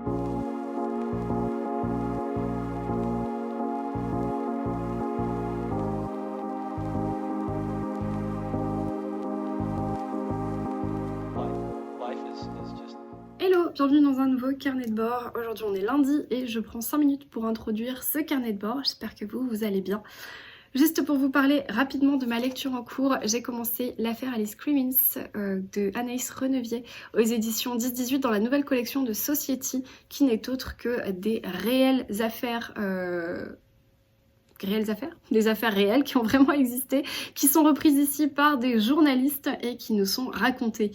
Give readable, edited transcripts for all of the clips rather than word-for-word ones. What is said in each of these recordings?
Hello, bienvenue dans un nouveau carnet de bord. Aujourd'hui on est lundi et je prends 5 minutes pour introduire ce carnet de bord. J'espère que vous allez bien. Juste pour vous parler rapidement de ma lecture en cours, j'ai commencé l'affaire Alice Crimmins de Anaïs Renevier aux éditions 10-18 dans la nouvelle collection de Society qui n'est autre que des réelles affaires... des affaires réelles qui ont vraiment existé, qui sont reprises ici par des journalistes et qui nous sont racontées.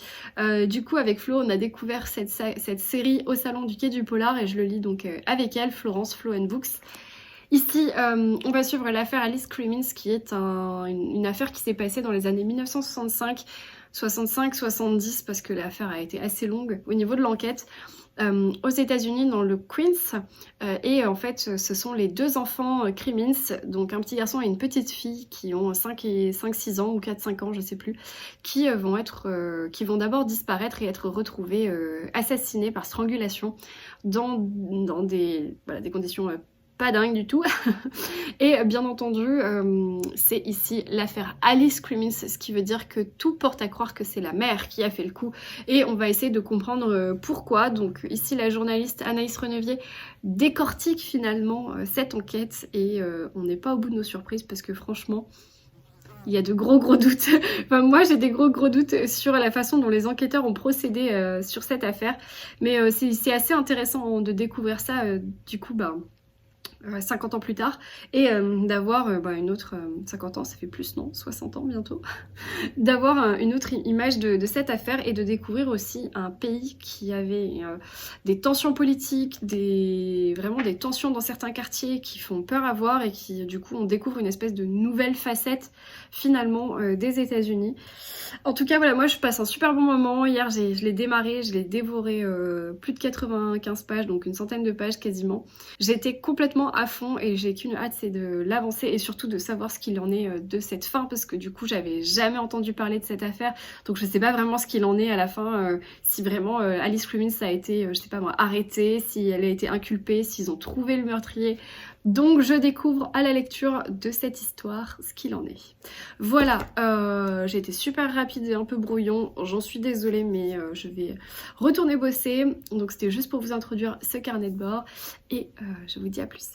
Du coup avec Flo on a découvert cette série au salon du Quai du Polar et je le lis donc avec elle, Florence, Flo & Books. Ici, on va suivre l'affaire Alice Crimmins qui est une affaire qui s'est passée dans les années 1965, 65-70 parce que l'affaire a été assez longue au niveau de l'enquête. Aux États-Unis dans le Queens et en fait ce sont les deux enfants Crimmins, donc un petit garçon et une petite fille qui ont 5-6 ans ou 4-5 ans je sais plus, qui vont d'abord disparaître et être retrouvés assassinés par strangulation dans des conditions pas dingue du tout. Et bien entendu, c'est ici l'affaire Alice Crimmins, ce qui veut dire que tout porte à croire que c'est la mère qui a fait le coup. Et on va essayer de comprendre pourquoi. Donc ici, la journaliste Anaïs Renevier décortique finalement cette enquête et on n'est pas au bout de nos surprises parce que franchement, il y a de gros doutes. Enfin, moi j'ai des gros doutes sur la façon dont les enquêteurs ont procédé sur cette affaire. Mais c'est assez intéressant de découvrir ça du coup 50 ans plus tard et d'avoir une autre 50 ans, ça fait plus non, 60 ans bientôt, d'avoir une autre image de cette affaire et de découvrir aussi un pays qui avait des tensions politiques, vraiment des tensions dans certains quartiers qui font peur à voir et qui du coup on découvre une espèce de nouvelle facette finalement des États-Unis. En tout cas voilà, moi je passe un super bon moment. Hier je l'ai démarré, je l'ai dévoré plus de 95 pages, donc une centaine de pages quasiment. J'étais complètement à fond et j'ai qu'une hâte, c'est de l'avancer et surtout de savoir ce qu'il en est de cette fin parce que du coup j'avais jamais entendu parler de cette affaire, donc je sais pas vraiment ce qu'il en est à la fin, si vraiment Alice Crimmins a été, je sais pas moi, arrêtée, si elle a été inculpée, s'ils ont trouvé le meurtrier. Donc je découvre à la lecture de cette histoire ce qu'il en est. Voilà, j'ai été super rapide et un peu brouillon, j'en suis désolée mais je vais retourner bosser. Donc c'était juste pour vous introduire ce carnet de bord et je vous dis à plus.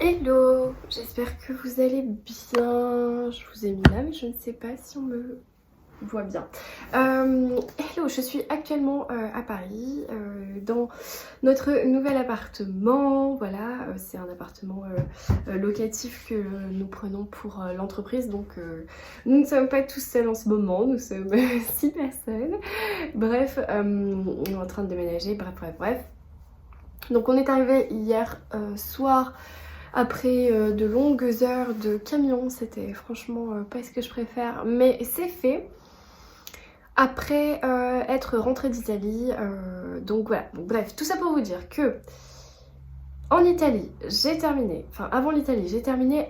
Hello, j'espère que vous allez bien. Je vous ai mis là mais je ne sais pas si on me voit bien. Hello, je suis actuellement à Paris dans notre nouvel appartement. Voilà, c'est un appartement locatif que nous prenons pour l'entreprise. Donc nous ne sommes pas tous seuls en ce moment, nous sommes 6 personnes. Bref, on est en train de déménager, bref. Donc on est arrivé hier soir. Après de longues heures de camion, c'était franchement pas ce que je préfère, mais c'est fait. Après être rentrée d'Italie, donc voilà. Donc, bref, tout ça pour vous dire que en Italie, j'ai terminé, enfin avant l'Italie, j'ai terminé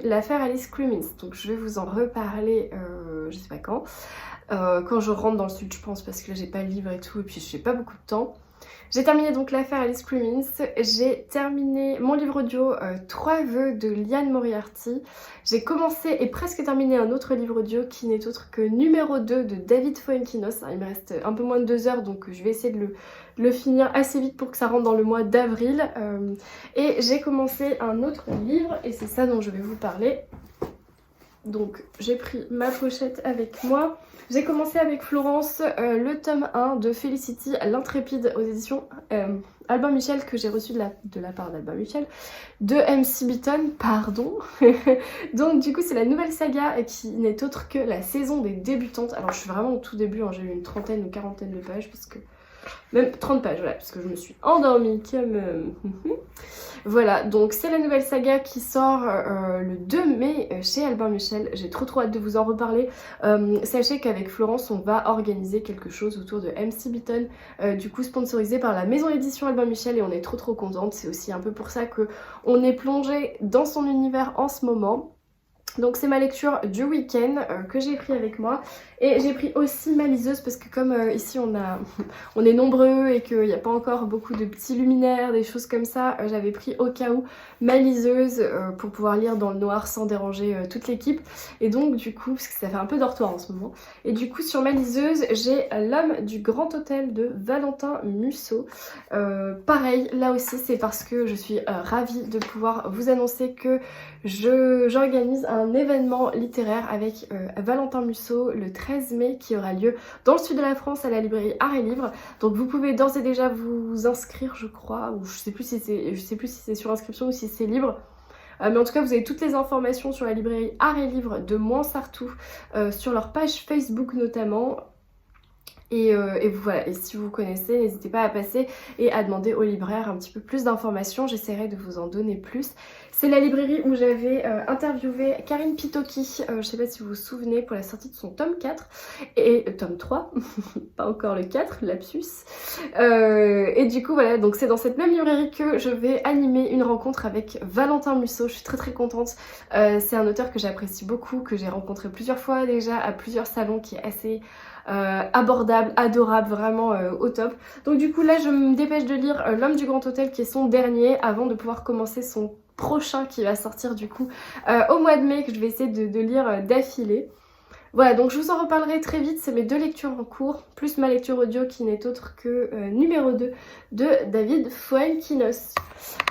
l'affaire Alice Crimmins. Donc je vais vous en reparler, je sais pas quand je rentre dans le sud je pense, parce que là j'ai pas le livre et tout, et puis j'ai pas beaucoup de temps. J'ai terminé donc l'affaire Alice Crimmins, j'ai terminé mon livre audio 3 vœux de Liane Moriarty, j'ai commencé et presque terminé un autre livre audio qui n'est autre que numéro 2 de David Fuenkinos. Il me reste un peu moins de 2 heures donc je vais essayer de le finir assez vite pour que ça rentre dans le mois d'avril. Et j'ai commencé un autre livre et c'est ça dont je vais vous parler. Donc j'ai pris ma pochette avec moi. J'ai commencé avec Florence le tome 1 de Felicity, l'Intrépide aux éditions Albin Michel, que j'ai reçu de la part d'Albin Michel, de MC Beaton, pardon. Donc du coup c'est la nouvelle saga qui n'est autre que la saison des débutantes. Alors je suis vraiment au tout début, hein, j'ai eu une trentaine ou quarantaine de pages parce que... Même 30 pages, voilà, parce que je me suis endormie comme... Voilà, donc c'est la nouvelle saga qui sort le 2 mai chez Albin Michel. J'ai trop hâte de vous en reparler. Sachez qu'avec Florence, on va organiser quelque chose autour de MC Beaton, du coup sponsorisé par la maison édition Albin Michel, et on est trop contente. C'est aussi un peu pour ça qu'on est plongé dans son univers en ce moment. Donc c'est ma lecture du week-end que j'ai pris avec moi, et j'ai pris aussi ma liseuse parce que comme ici on est nombreux et qu'il n'y a pas encore beaucoup de petits luminaires, des choses comme ça, j'avais pris au cas où ma liseuse pour pouvoir lire dans le noir sans déranger toute l'équipe. Et donc du coup, parce que ça fait un peu dortoir en ce moment, et du coup sur ma liseuse j'ai L'Homme du Grand Hôtel de Valentin Musso. Pareil, là aussi c'est parce que je suis ravie de pouvoir vous annoncer que j'organise un événement littéraire avec Valentin Musso le 13 mai qui aura lieu dans le sud de la France à la librairie Art et Livre. Donc vous pouvez d'ores et déjà vous inscrire, je crois, ou je sais plus si c'est sur inscription ou si c'est libre. Mais en tout cas vous avez toutes les informations sur la librairie Art et Livre de Moinsartou, sur leur page Facebook notamment. Et voilà, et si vous connaissez, n'hésitez pas à passer et à demander au libraire un petit peu plus d'informations, j'essaierai de vous en donner plus. C'est la librairie où j'avais interviewé Karine Pitoki, je sais pas si vous vous souvenez, pour la sortie de son tome 4, et tome 3, pas encore le 4, lapsus. Et du coup voilà, donc c'est dans cette même librairie que je vais animer une rencontre avec Valentin Musso. Je suis très contente. C'est un auteur que j'apprécie beaucoup, que j'ai rencontré plusieurs fois déjà à plusieurs salons, qui est assez... abordable, adorable, vraiment au top. Donc du coup là je me dépêche de lire L'Homme du Grand Hôtel, qui est son dernier, avant de pouvoir commencer son prochain qui va sortir du coup au mois de mai, que je vais essayer de lire d'affilée. Voilà, donc je vous en reparlerai très vite. C'est mes deux lectures en cours, plus ma lecture audio qui n'est autre que numéro 2 de David Fuenquinos.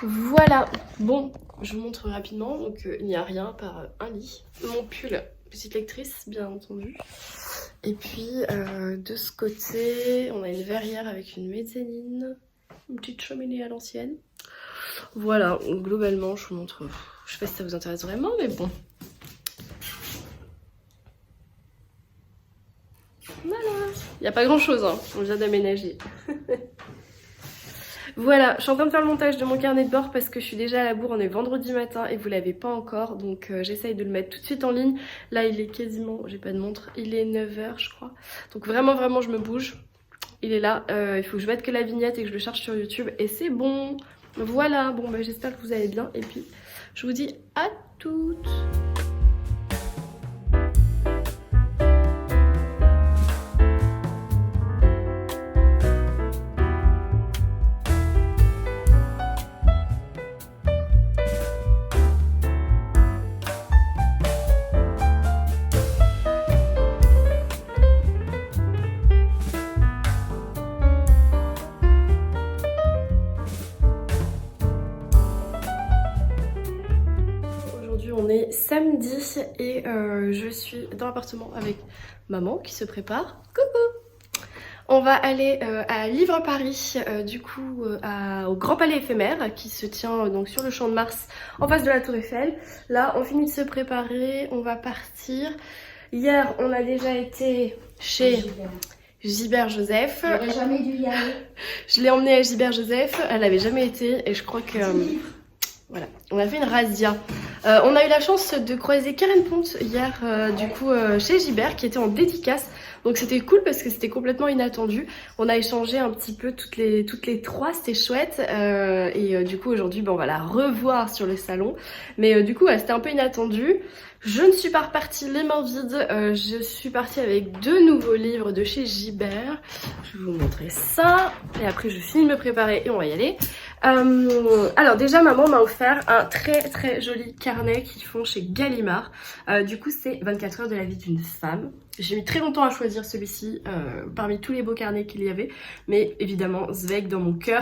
Voilà, bon, je vous montre rapidement. Donc il n'y a rien par un lit. Mon pull, petite lectrice bien entendu. Et puis de ce côté, on a une verrière avec une mezzanine, une petite cheminée à l'ancienne. Voilà, globalement, je vous montre. Je sais pas si ça vous intéresse vraiment, mais bon. Voilà, il n'y a pas grand chose, hein. On vient d'aménager. Voilà, je suis en train de faire le montage de mon carnet de bord parce que je suis déjà à la bourre, on est vendredi matin et vous l'avez pas encore, donc j'essaye de le mettre tout de suite en ligne. Là il est quasiment, j'ai pas de montre, il est 9 h je crois. Donc vraiment je me bouge. Il est là, il faut que je mette que la vignette et que je le charge sur YouTube et c'est bon. Voilà, bon bah j'espère que vous allez bien et puis je vous dis à toutes. Samedi et je suis dans l'appartement avec maman qui se prépare. Coucou! On va aller à Livre Paris, du coup au Grand Palais éphémère qui se tient donc sur le Champ de Mars en face de la Tour Eiffel. Là on finit de se préparer, on va partir. Hier on a déjà été chez Gibert Joseph. J'aurais jamais dû y aller. Je l'ai emmenée à Gibert Joseph, elle n'avait jamais été et je crois que... voilà, on a fait une razzia. On a eu la chance de croiser Karen Ponte hier, du coup, chez Gibert, qui était en dédicace. Donc c'était cool parce que c'était complètement inattendu. On a échangé un petit peu toutes les trois, c'était chouette. Et du coup, aujourd'hui, on va la revoir sur le salon. Mais du coup, c'était un peu inattendu. Je ne suis pas repartie les mains vides. Je suis partie avec 2 nouveaux livres de chez Gibert. Je vais vous montrer ça. Et après, je finis de me préparer et on va y aller. Alors déjà maman m'a offert un très joli carnet qu'ils font chez Gallimard. Du coup c'est 24 heures de la vie d'une femme. J'ai mis très longtemps à choisir celui-ci parmi tous les beaux carnets qu'il y avait. Mais évidemment Zweig dans mon cœur.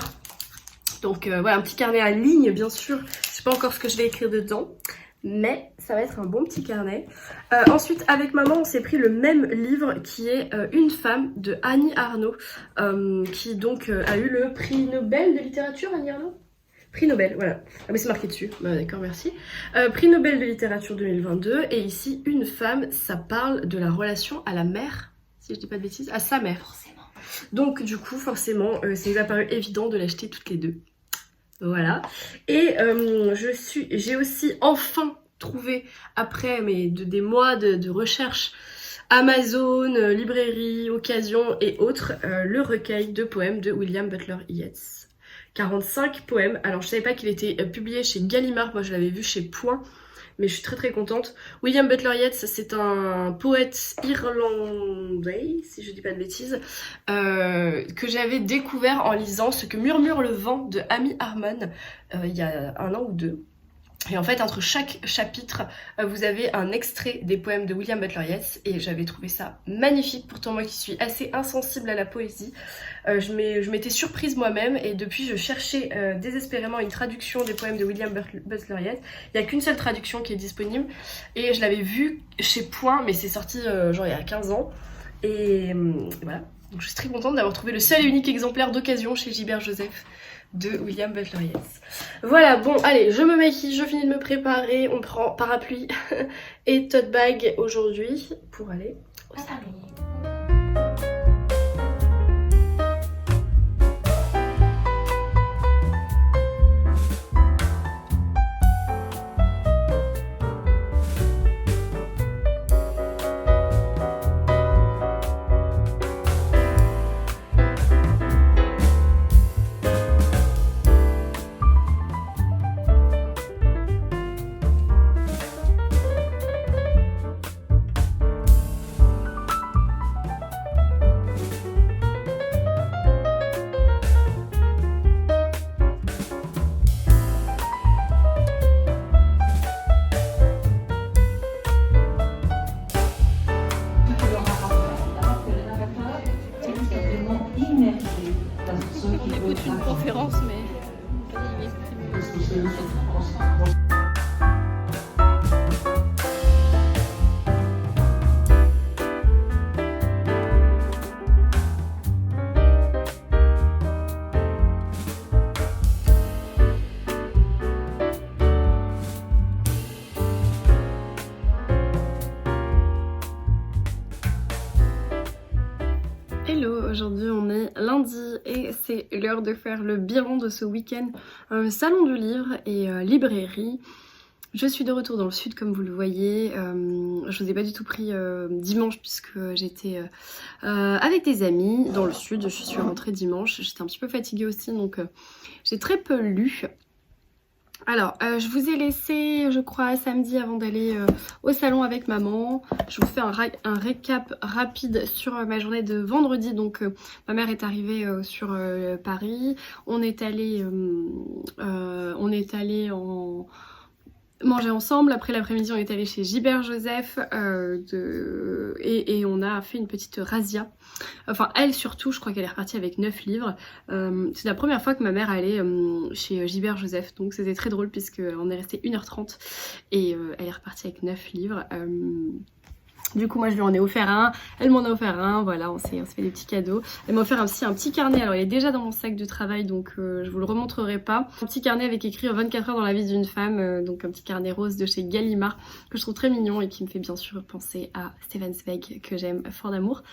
Donc voilà, un petit carnet à ligne bien sûr. Je sais pas encore ce que je vais écrire dedans. mais ça va être un bon petit carnet. Ensuite, avec maman, on s'est pris le même livre qui est Une femme de Annie Ernaux, qui donc a eu le prix Nobel de littérature, Annie Ernaux. Prix Nobel, voilà. Ah mais c'est marqué dessus, d'accord, merci. Prix Nobel de littérature 2022, et ici, Une femme, ça parle de la relation à la mère, si je dis pas de bêtises, à sa mère. Forcément. Donc du coup, forcément, ça nous a paru évident de l'acheter toutes les deux. Voilà. Et j'ai aussi enfin trouvé, après des mois de recherche, Amazon, librairie, occasion et autres, le recueil de poèmes de William Butler Yeats. 45 poèmes. Alors je savais pas qu'il était publié chez Gallimard, moi je l'avais vu chez Point, mais je suis très contente. William Butler Yeats, c'est un poète irlandais, si je dis pas de bêtises, que j'avais découvert en lisant Ce que murmure le vent de Amy Harmon il y a 1 an ou 2. Et en fait, entre chaque chapitre, vous avez un extrait des poèmes de William Butler Yeats, et j'avais trouvé ça magnifique. Pourtant, moi qui suis assez insensible à la poésie, je m'étais surprise moi-même, et depuis, je cherchais désespérément une traduction des poèmes de William Butler Yeats. Il n'y a qu'une seule traduction qui est disponible, et je l'avais vue chez Point, mais c'est sorti genre il y a 15 ans. Et voilà, donc je suis très contente d'avoir trouvé le seul et unique exemplaire d'occasion chez Gilbert Joseph de William Butler Yeats. Voilà, bon, allez, je me maquille, je finis de me préparer, on prend parapluie et tote bag aujourd'hui pour aller au salon. On écoute une conférence, mais... Hello, aujourd'hui on est lundi et c'est l'heure de faire le bilan de ce week-end salon du livre et librairie. Je suis de retour dans le sud comme vous le voyez, je vous ai pas du tout pris dimanche puisque j'étais avec des amis dans le sud, je suis rentrée dimanche, j'étais un petit peu fatiguée aussi donc j'ai très peu lu. Alors, je vous ai laissé, je crois, samedi avant d'aller au salon avec maman. Je vous fais un récap rapide sur ma journée de vendredi. Donc, ma mère est arrivée sur Paris. On est allé manger ensemble. Après l'après-midi, on est allé chez Gilbert Joseph et on a fait une petite razzia. Enfin, elle surtout, je crois qu'elle est repartie avec 9 livres. C'est la première fois que ma mère allait chez Gilbert Joseph, donc c'était très drôle puisqu'on est resté 1h30 et elle est repartie avec 9 livres. Du coup moi je lui en ai offert un, elle m'en a offert un, voilà, on s'est fait des petits cadeaux. Elle m'a offert aussi un petit carnet, alors il est déjà dans mon sac de travail donc je vous le remontrerai pas. Un petit carnet avec écrit 24 heures dans la vie d'une femme, donc un petit carnet rose de chez Gallimard que je trouve très mignon et qui me fait bien sûr penser à Stefan Zweig que j'aime fort d'amour.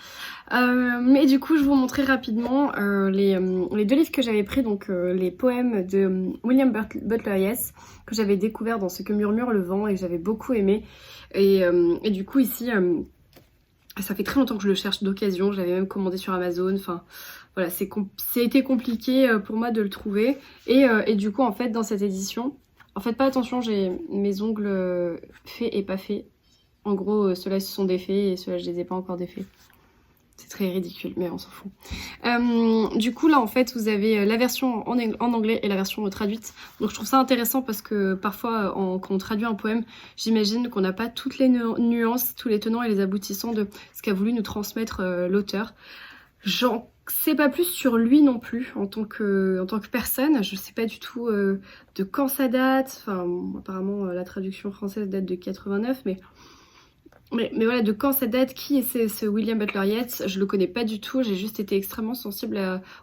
Mais du coup je vous montrer rapidement les 2 livres que j'avais pris, donc les poèmes de William Butler Yeats que j'avais découvert dans Ce que murmure le vent et que j'avais beaucoup aimé. Et du coup ici, ça fait très longtemps que je le cherche d'occasion, je l'avais même commandé sur Amazon, enfin voilà, ça a été compliqué pour moi de le trouver. Et du coup en fait dans cette édition, en fait pas attention, j'ai mes ongles faits et pas faits. En gros ceux-là se sont défaits et ceux-là je les ai pas encore défaits. C'est très ridicule, mais on s'en fout. Du coup, là, en fait, vous avez la version en anglais et la version traduite. Donc, je trouve ça intéressant parce que parfois, quand on traduit un poème, j'imagine qu'on n'a pas toutes les nuances, tous les tenants et les aboutissants de ce qu'a voulu nous transmettre l'auteur. J'en c'est pas plus sur lui non plus en tant que personne. Je sais pas du tout de quand ça date. Enfin, apparemment la traduction française date de 89, mais voilà, de quand ça date, qui est ce William Butler Yeats, je le connais pas du tout. J'ai juste été extrêmement sensible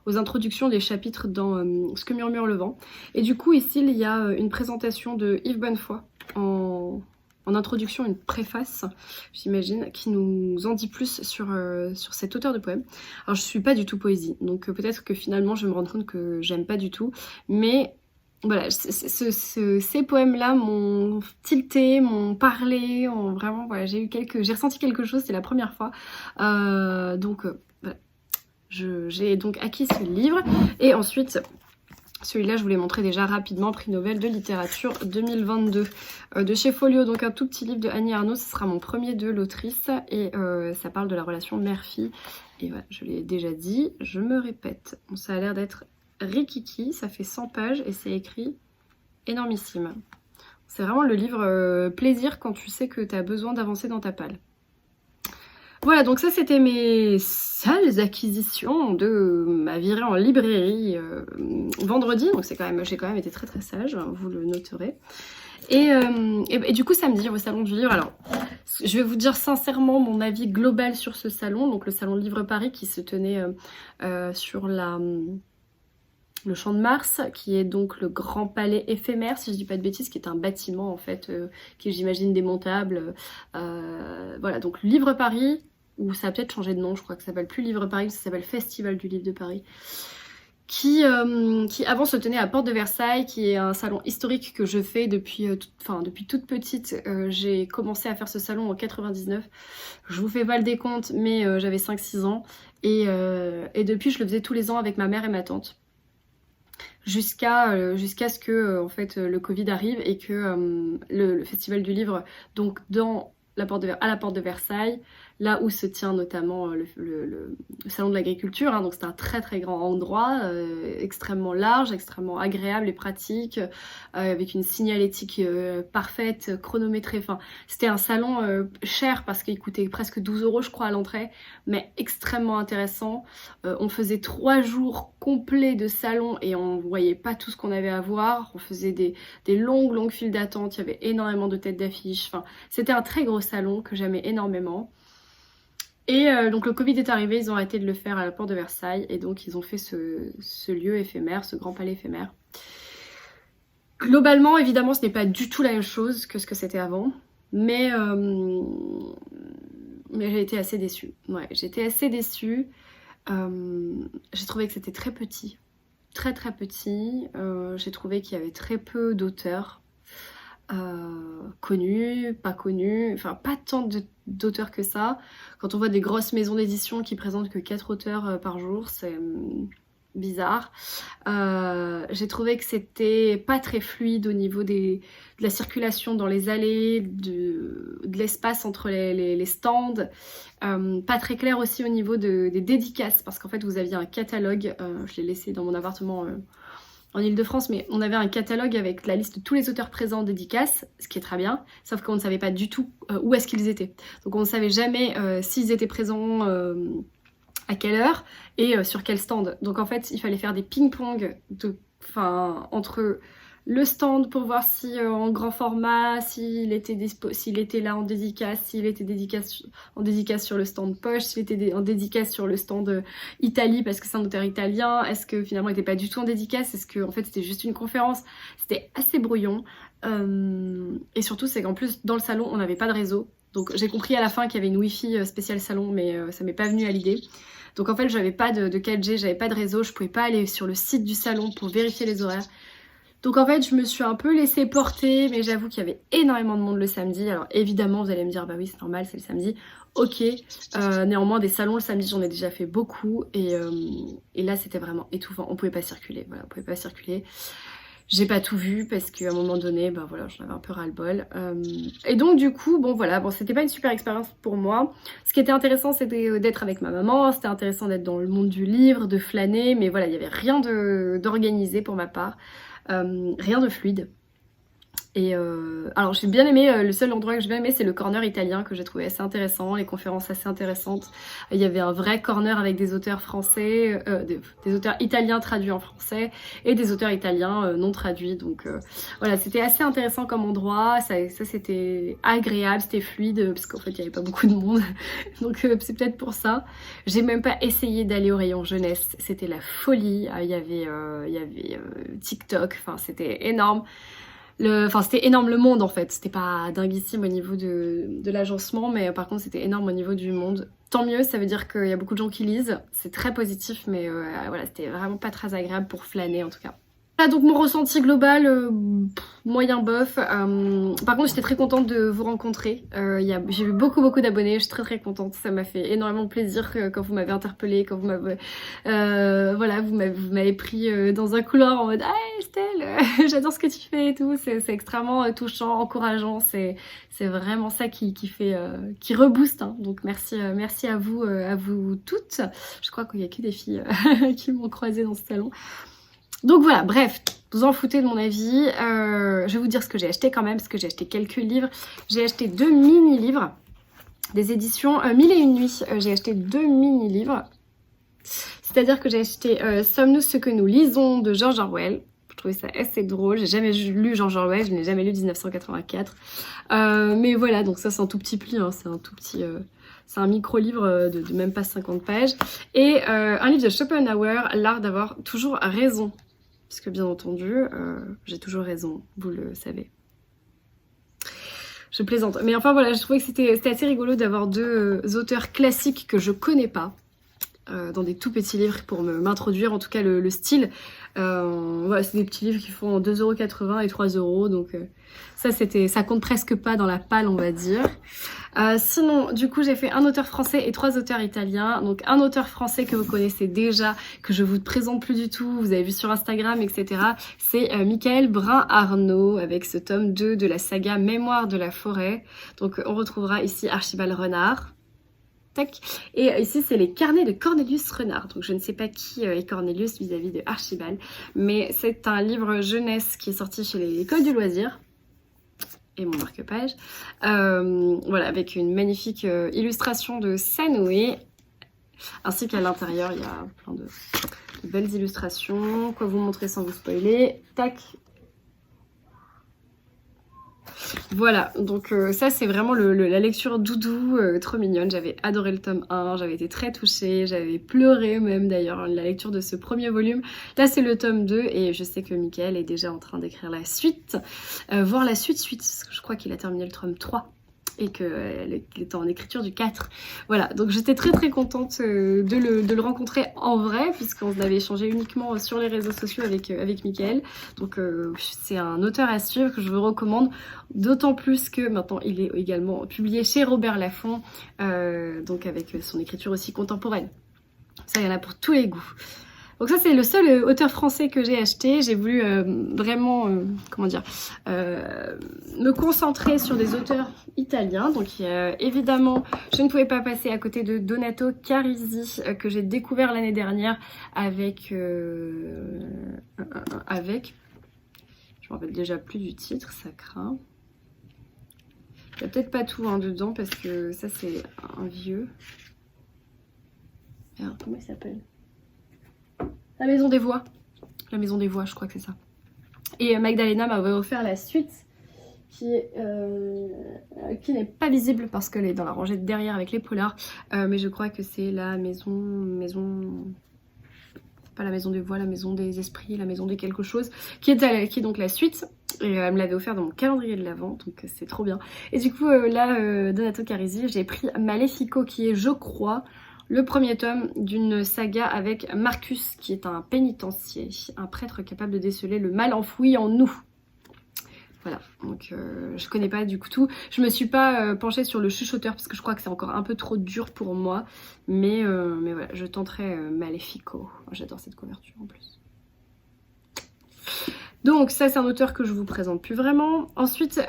aux introductions des chapitres dans Ce que murmure le vent. Et du coup ici il y a une présentation de Yves Bonnefoy en introduction, une préface, j'imagine, qui nous en dit plus sur cet auteur de poèmes. Alors je suis pas du tout poésie, donc peut-être que finalement je vais me rendre compte que j'aime pas du tout, mais voilà, ces poèmes-là m'ont tilté, m'ont parlé, vraiment, voilà, j'ai ressenti quelque chose, c'est la première fois, donc voilà. J'ai donc acquis ce livre, et ensuite... Celui-là, je vous l'ai montré déjà rapidement, prix Nobel de littérature 2022 de chez Folio, donc un tout petit livre de Annie Ernaux. Ce sera mon premier de l'autrice et ça parle de la relation mère-fille. Et voilà, je l'ai déjà dit, je me répète. Bon, ça a l'air d'être rikiki, ça fait 100 pages et c'est écrit énormissime. C'est vraiment le livre plaisir quand tu sais que tu as besoin d'avancer dans ta palle. Voilà, donc ça c'était mes sales acquisitions de ma virée en librairie vendredi, donc j'ai quand même été très très sage, vous le noterez. Et du coup samedi au salon du livre, alors je vais vous dire sincèrement mon avis global sur ce salon, donc le salon Livre Paris qui se tenait sur le Champ de Mars, qui est donc le Grand Palais éphémère, si je dis pas de bêtises, qui est un bâtiment en fait, qui est j'imagine démontable. Voilà, donc Livre Paris, ou ça a peut-être changé de nom, je crois que ça s'appelle plus Livre Paris, ça s'appelle Festival du Livre de Paris, qui avant se tenait à Porte de Versailles, qui est un salon historique que je fais depuis toute petite. J'ai commencé à faire ce salon en 99, je vous fais pas le décompte, mais j'avais 5-6 ans, et depuis je le faisais tous les ans avec ma mère et ma tante. Jusqu'à ce que en fait le Covid arrive et que le Festival du Livre, donc à la porte de Versailles, là où se tient notamment le salon de l'agriculture, hein, donc c'est un très très grand endroit, extrêmement large, extrêmement agréable et pratique, avec une signalétique parfaite, chronométrée. Enfin, c'était un salon cher parce qu'il coûtait presque 12 € je crois à l'entrée, mais extrêmement intéressant. On faisait 3 jours complets de salon et on voyait pas tout ce qu'on avait à voir. On faisait des longues files d'attente, il y avait énormément de têtes d'affiche. Enfin, c'était un très gros salon que j'aimais énormément. Et donc le Covid est arrivé, ils ont arrêté de le faire à la porte de Versailles et donc ils ont fait ce lieu éphémère, ce grand palais éphémère. Globalement, évidemment, ce n'est pas du tout la même chose que ce que c'était avant, mais j'ai été assez déçue. Ouais, j'étais assez déçue. J'ai trouvé que c'était très petit, très très petit. J'ai trouvé qu'il y avait très peu d'auteurs. Connus, pas connus, enfin pas tant d'auteurs que ça. Quand on voit des grosses maisons d'édition qui présentent que 4 auteurs par jour, c'est bizarre. J'ai trouvé que c'était pas très fluide au niveau de la circulation dans les allées, de l'espace entre les stands. Pas très clair aussi au niveau des dédicaces, parce qu'en fait vous aviez un catalogue, je l'ai laissé dans mon appartement en Ile-de-France, mais on avait un catalogue avec la liste de tous les auteurs présents en dédicace, ce qui est très bien, sauf qu'on ne savait pas du tout où est-ce qu'ils étaient. Donc on ne savait jamais s'ils étaient présents à quelle heure et sur quel stand. Donc en fait, il fallait faire des ping-pong entre le stand pour voir si en grand format, s'il était là en dédicace, s'il était en dédicace sur le stand poche, s'il était en dédicace sur le stand Italie parce que c'est un auteur italien, est-ce que finalement il n'était pas du tout en dédicace, est-ce que en fait c'était juste une conférence. C'était assez brouillon et surtout c'est qu'en plus dans le salon on n'avait pas de réseau, donc j'ai compris à la fin qu'il y avait une wifi spéciale salon, mais ça m'est pas venu à l'idée. Donc en fait j'avais pas de 4G, j'avais pas de réseau, je pouvais pas aller sur le site du salon pour vérifier les horaires. Donc en fait je me suis un peu laissée porter, mais j'avoue qu'il y avait énormément de monde le samedi. Alors évidemment vous allez me dire bah oui c'est normal, c'est le samedi, ok. Néanmoins des salons le samedi j'en ai déjà fait beaucoup et là c'était vraiment étouffant, on pouvait pas circuler, voilà, on pouvait pas circuler. J'ai pas tout vu parce qu'à un moment donné, bah voilà, j'en avais un peu ras-le-bol. Et donc du coup, bon voilà, c'était pas une super expérience pour moi. Ce qui était intéressant, c'était d'être avec ma maman, c'était intéressant d'être dans le monde du livre, de flâner, mais voilà, il y avait rien d'organisé pour ma part, rien de fluide. Et alors j'ai bien aimé, le seul endroit que j'ai bien aimé c'est le corner italien que j'ai trouvé assez intéressant, les conférences assez intéressantes. Il y avait un vrai corner avec des auteurs français, des auteurs italiens traduits en français et des auteurs italiens non traduits. Donc voilà, c'était assez intéressant comme endroit, ça c'était agréable, c'était fluide parce qu'en fait il n'y avait pas beaucoup de monde. Donc c'est peut-être pour ça. J'ai même pas essayé d'aller au rayon jeunesse, c'était la folie. Il y avait TikTok, enfin c'était énorme. Enfin c'était énorme le monde en fait, c'était pas dinguissime au niveau de l'agencement, mais par contre c'était énorme au niveau du monde. Tant mieux, ça veut dire qu'il y a beaucoup de gens qui lisent, c'est très positif, mais voilà, c'était vraiment pas très agréable pour flâner en tout cas. Voilà donc mon ressenti global, moyen bof. Par contre j'étais très contente de vous rencontrer. J'ai eu beaucoup d'abonnés, je suis très contente. Ça m'a fait énormément plaisir quand vous m'avez interpellée, quand vous m'avez voilà, vous m'avez pris dans un couloir en mode hey Estelle, j'adore ce que tu fais et tout. C'est extrêmement touchant, encourageant. C'est vraiment ça qui fait qui rebooste. Hein. Donc merci à vous toutes. Je crois qu'il y a que des filles qui m'ont croisée dans ce salon. Donc voilà, bref, vous en foutez de mon avis. Je vais vous dire ce que j'ai acheté quand même, parce que j'ai acheté quelques livres. J'ai acheté 2 mini-livres des éditions 1001 nuits. J'ai acheté 2 mini-livres. C'est-à-dire que j'ai acheté Sommes-nous ce que nous lisons de George Orwell. Je trouvais ça assez drôle. J'ai jamais lu George Orwell, je n'ai jamais lu 1984. Mais voilà, donc ça c'est un tout petit pli, hein, c'est un tout petit... C'est un micro-livre de même pas 50 pages. Et un livre de Schopenhauer, L'art d'avoir toujours raison. Puisque bien entendu, j'ai toujours raison, vous le savez. Je plaisante. Mais enfin voilà, je trouvais que c'était assez rigolo d'avoir 2 auteurs classiques que je connais pas. Dans des tout petits livres pour m'introduire, en tout cas le style. Voilà, c'est des petits livres qui font 2,80 € et 3 €, donc ça compte presque pas dans la palle, on va dire. Sinon, du coup, j'ai fait un auteur français et 3 auteurs italiens. Donc un auteur français que vous connaissez déjà, que je vous présente plus du tout, vous avez vu sur Instagram, etc. C'est Michael Brun-Arnaud, avec ce tome 2 de la saga Mémoire de la forêt. Donc on retrouvera ici Archibald Renard. Tac. Et ici c'est les carnets de Cornelius Renard. Donc je ne sais pas qui est Cornelius vis-à-vis de Archibald, mais c'est un livre jeunesse qui est sorti chez l'école du loisir. Et mon marque-page. Voilà, avec une magnifique illustration de Sanoé. Ainsi qu'à l'intérieur, il y a plein de belles illustrations. Quoi vous montrer sans vous spoiler. Tac. Voilà, donc ça c'est vraiment la lecture doudou, trop mignonne. J'avais adoré le tome 1, j'avais été très touchée, j'avais pleuré même d'ailleurs la lecture de ce premier volume. Là c'est le tome 2 et je sais que Michael est déjà en train d'écrire la suite, voire la suite, parce que je crois qu'il a terminé le tome 3. Et qu'il est en écriture du 4. Voilà, donc j'étais très contente de le rencontrer en vrai, puisqu'on avait échangé uniquement sur les réseaux sociaux avec Michael. Donc c'est un auteur à suivre que je vous recommande, d'autant plus que maintenant il est également publié chez Robert Laffont, donc avec son écriture aussi contemporaine. Ça, il y en a pour tous les goûts. Donc ça c'est le seul auteur français que j'ai acheté. J'ai voulu vraiment, comment dire, me concentrer sur des auteurs italiens. Donc évidemment, je ne pouvais pas passer à côté de Donato Carisi que j'ai découvert l'année dernière avec, je me rappelle déjà plus du titre, ça craint. Il n'y a peut-être pas tout hein, dedans parce que ça c'est un vieux. Merde, comment il s'appelle ? La Maison des Voix. La Maison des Voix, je crois que c'est ça. Et Magdalena m'avait offert la suite qui n'est pas visible parce qu'elle est dans la rangée de derrière avec les polars. Mais je crois que c'est la maison... Pas la Maison des Voix, la Maison des Esprits, la Maison des quelque chose. Qui est donc la suite. Et elle me l'avait offert dans mon calendrier de l'Avent, donc c'est trop bien. Et du coup, là, Donato Carisi, j'ai pris Malefico qui est, je crois... le premier tome d'une saga avec Marcus, qui est un pénitencier, un prêtre capable de déceler le mal enfoui en nous. Voilà, donc je connais pas du coup tout. Je me suis pas penchée sur le chuchoteur parce que je crois que c'est encore un peu trop dur pour moi. Mais voilà, je tenterai Malefico. J'adore cette couverture en plus. Donc ça c'est un auteur que je vous présente plus vraiment. Ensuite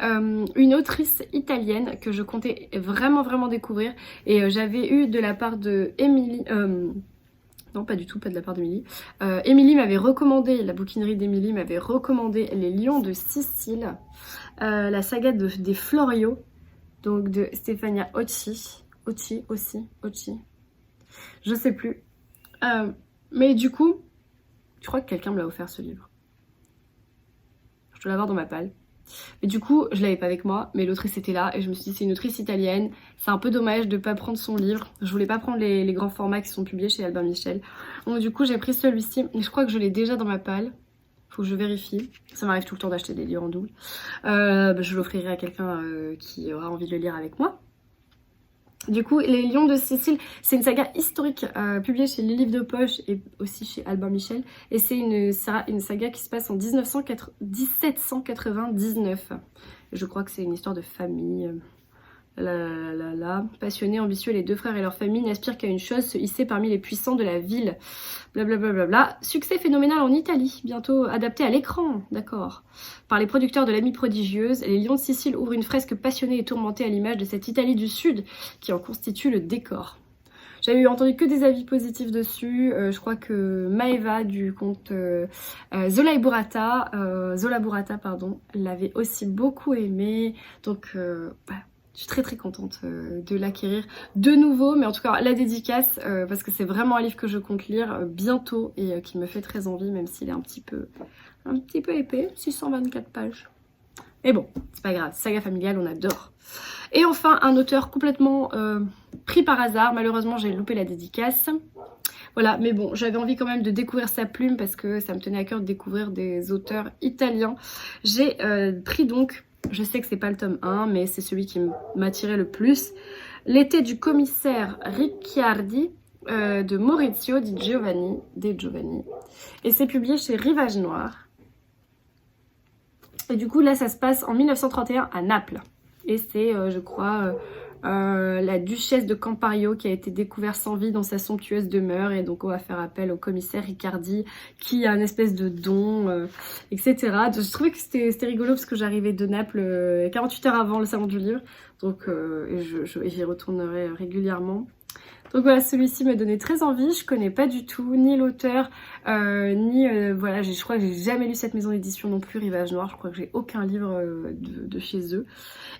une autrice italienne que je comptais vraiment découvrir et j'avais eu de la part de Non, pas du tout, pas de la part d'Émilie. Émilie m'avait recommandé, la bouquinerie d'Émilie m'avait recommandé Les Lions de Sicile, la saga des Florio, donc de Stefania Occi, je sais plus. Mais du coup, je crois que quelqu'un me l'a offert ce livre. Je dois l'avoir dans ma palle. Mais du coup, je l'avais pas avec moi, mais l'autrice était là et je me suis dit c'est une autrice italienne, c'est un peu dommage de pas prendre son livre. Je voulais pas prendre les grands formats qui sont publiés chez Albin Michel. Donc du coup, j'ai pris celui-ci, mais je crois que je l'ai déjà dans ma palle. Faut que je vérifie. Ça m'arrive tout le temps d'acheter des livres en double. Je l'offrirai à quelqu'un qui aura envie de le lire avec moi. Du coup, Les Lions de Sicile, c'est une saga historique publiée chez Les Livres de Poche et aussi chez Albin Michel. Et c'est une saga qui se passe en 1799. Je crois que c'est une histoire de famille. Passionnés, ambitieux, les deux frères et leur famille n'aspirent qu'à une chose, se hisser parmi les puissants de la ville. Blablabla. Succès phénoménal en Italie, bientôt adapté à l'écran, d'accord. Par les producteurs de L'Amie prodigieuse, Les Lions de Sicile ouvrent une fresque passionnée et tourmentée à l'image de cette Italie du Sud qui en constitue le décor. J'avais entendu que des avis positifs dessus. Je crois que Maeva du conte Zola Burrata, l'avait aussi beaucoup aimé. Donc voilà. Je suis très contente de l'acquérir de nouveau, mais en tout cas la dédicace, parce que c'est vraiment un livre que je compte lire bientôt et qui me fait très envie, même s'il est un petit peu épais, 624 pages. Mais bon, c'est pas grave, saga familiale, on adore. Et enfin, un auteur complètement pris par hasard, malheureusement j'ai loupé la dédicace. Voilà, mais bon, j'avais envie quand même de découvrir sa plume parce que ça me tenait à cœur de découvrir des auteurs italiens. J'ai pris donc... Je sais que c'est pas le tome 1, mais c'est celui qui m'attirait le plus. L'été du commissaire Ricciardi de Maurizio Di Giovanni. Et c'est publié chez Rivage Noir. Et du coup, là, ça se passe en 1931 à Naples. Et c'est, je crois... la duchesse de Campario qui a été découverte sans vie dans sa somptueuse demeure, et donc on va faire appel au commissaire Ricciardi qui a une espèce de don, etc. Donc, je trouvais que c'était rigolo parce que j'arrivais de Naples 48 heures avant le salon du livre, donc j'y retournerai régulièrement. Donc voilà, celui-ci m'a donné très envie. Je connais pas du tout ni l'auteur, voilà, je crois que j'ai jamais lu cette maison d'édition non plus, Rivage Noir. Je crois que j'ai aucun livre de chez eux.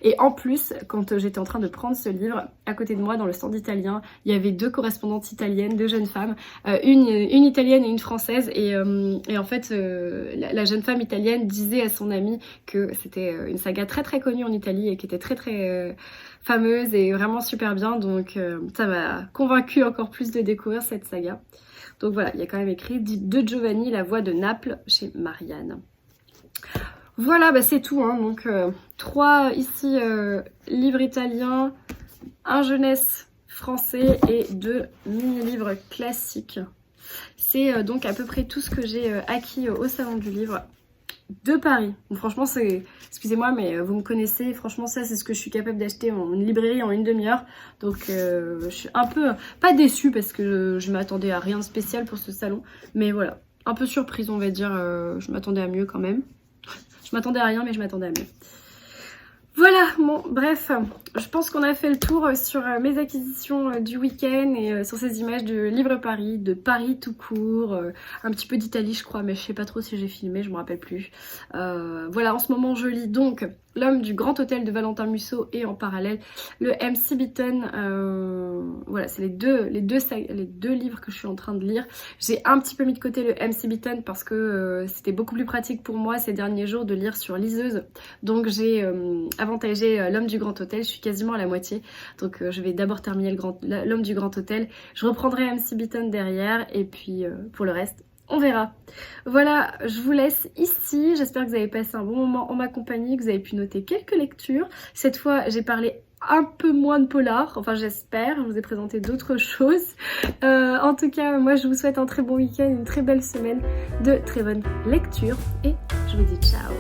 Et en plus, quand j'étais en train de prendre ce livre, à côté de moi, dans le stand italien, il y avait deux correspondantes italiennes, deux jeunes femmes, une italienne et une française. Et en fait, la jeune femme italienne disait à son amie que c'était une saga très connue en Italie et qui était très fameuse et vraiment super bien. Donc ça m'a convaincue encore plus de découvrir cette saga. Donc voilà, il y a quand même écrit de Giovanni, La Voix de Naples chez Marianne. Voilà, bah c'est tout, hein. Donc 3 ici livres italiens, un jeunesse français et 2 mini-livres classiques. C'est donc à peu près tout ce que j'ai acquis au Salon du Livre de Paris. Donc, franchement, c'est... Excusez-moi, mais vous me connaissez. Franchement, ça, c'est ce que je suis capable d'acheter en une librairie en une demi-heure. Donc, je suis un peu... Pas déçue parce que je m'attendais à rien de spécial pour ce salon. Mais voilà, un peu surprise, on va dire. Je m'attendais à mieux quand même. Je m'attendais à rien, mais je m'attendais à mieux. Voilà, bon, bref, je pense qu'on a fait le tour sur mes acquisitions du week-end et sur ces images de Livre Paris, de Paris tout court, un petit peu d'Italie je crois, mais je sais pas trop si j'ai filmé, je me rappelle plus. Voilà, en ce moment je lis donc L'Homme du Grand Hôtel de Valentin Musso et en parallèle le MC Beaton. Voilà, c'est les deux livres que je suis en train de lire. J'ai un petit peu mis de côté le MC Beaton parce que c'était beaucoup plus pratique pour moi ces derniers jours de lire sur liseuse. Donc j'ai avantagé L'Homme du Grand Hôtel, je suis quasiment à la moitié. Donc je vais d'abord terminer L'Homme du Grand Hôtel. Je reprendrai MC Beaton derrière et puis pour le reste, on verra. Voilà, je vous laisse ici. J'espère que vous avez passé un bon moment en ma compagnie, que vous avez pu noter quelques lectures. Cette fois, j'ai parlé un peu moins de polar, enfin j'espère. Je vous ai présenté d'autres choses. En tout cas, moi je vous souhaite un très bon week-end, une très belle semaine, de très bonnes lectures et je vous dis ciao.